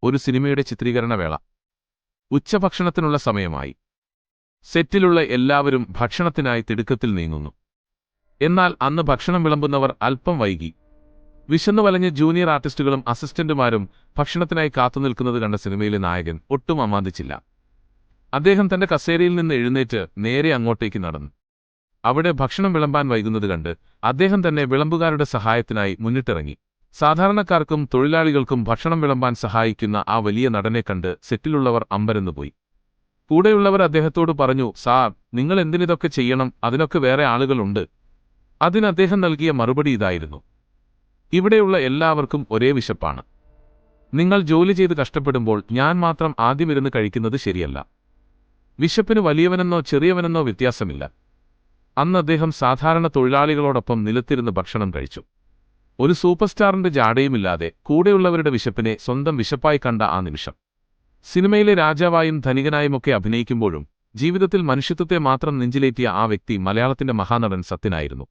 ഒരു സിനിമയുടെ ചിത്രീകരണ വേള. ഉച്ചഭക്ഷണത്തിനുള്ള സമയമായി. സെറ്റിലുള്ള എല്ലാവരും ഭക്ഷണത്തിനായി തിടുക്കത്തിൽ നീങ്ങുന്നു. എന്നാൽ അന്ന് ഭക്ഷണം വിളമ്പുന്നവർ അല്പം വൈകി. വിശന്നു വലഞ്ഞ് ജൂനിയർ ആർട്ടിസ്റ്റുകളും അസിസ്റ്റന്റുമാരും ഭക്ഷണത്തിനായി കാത്തുനിൽക്കുന്നത് കണ്ട സിനിമയിലെ നായകൻ ഒട്ടും അമാന്തിച്ചില്ല. അദ്ദേഹം തന്റെ കസേരയിൽ നിന്ന് എഴുന്നേറ്റ് നേരെ അങ്ങോട്ടേക്ക് നടന്നു. അവിടെ ഭക്ഷണം വിളമ്പാൻ വൈകുന്നത് കണ്ട് അദ്ദേഹം തന്നെ വിളമ്പുകാരുടെ സഹായത്തിനായി മുന്നിട്ടിറങ്ങി. സാധാരണക്കാർക്കും തൊഴിലാളികൾക്കും ഭക്ഷണം വിളമ്പാൻ സഹായിക്കുന്ന ആ വലിയ നടനെ കണ്ട് സെറ്റിലുള്ളവർ അമ്പരന്നുപോയി. കൂടെയുള്ളവർ അദ്ദേഹത്തോട് പറഞ്ഞു, സാർ, നിങ്ങൾ എന്തിനിതൊക്കെ ചെയ്യണം, അതിനൊക്കെ വേറെ ആളുകളുണ്ട്. അതിന് അദ്ദേഹം നൽകിയ മറുപടി ഇതായിരുന്നു: ഇവിടെയുള്ള എല്ലാവർക്കും ഒരേ വിശപ്പാണ്. നിങ്ങൾ ജോലി ചെയ്ത് കഷ്ടപ്പെടുമ്പോൾ ഞാൻ മാത്രം ആദ്യം ഇരുന്ന് കഴിക്കുന്നത് ശരിയല്ല. വിശപ്പിന് വലിയവനെന്നോ ചെറിയവനെന്നോ വ്യത്യാസമില്ല. അന്ന് അദ്ദേഹം സാധാരണ തൊഴിലാളികളോടൊപ്പം നിലത്തിരുന്ന് ഭക്ഷണം കഴിച്ചു. ഒരു സൂപ്പർസ്റ്റാറിന്റെ ജാടയുമില്ലാതെ കൂടെയുള്ളവരുടെ വിശപ്പിനെ സ്വന്തം വിശപ്പായി കണ്ട ആ നിമിഷം. സിനിമയിലെ രാജാവായും ധനികനായുമൊക്കെ അഭിനയിക്കുമ്പോഴും ജീവിതത്തിൽ മനുഷ്യത്വത്തെ മാത്രം നെഞ്ചിലേറ്റിയ ആ വ്യക്തി മലയാളത്തിന്റെ മഹാനടൻ സത്യനായിരുന്നു.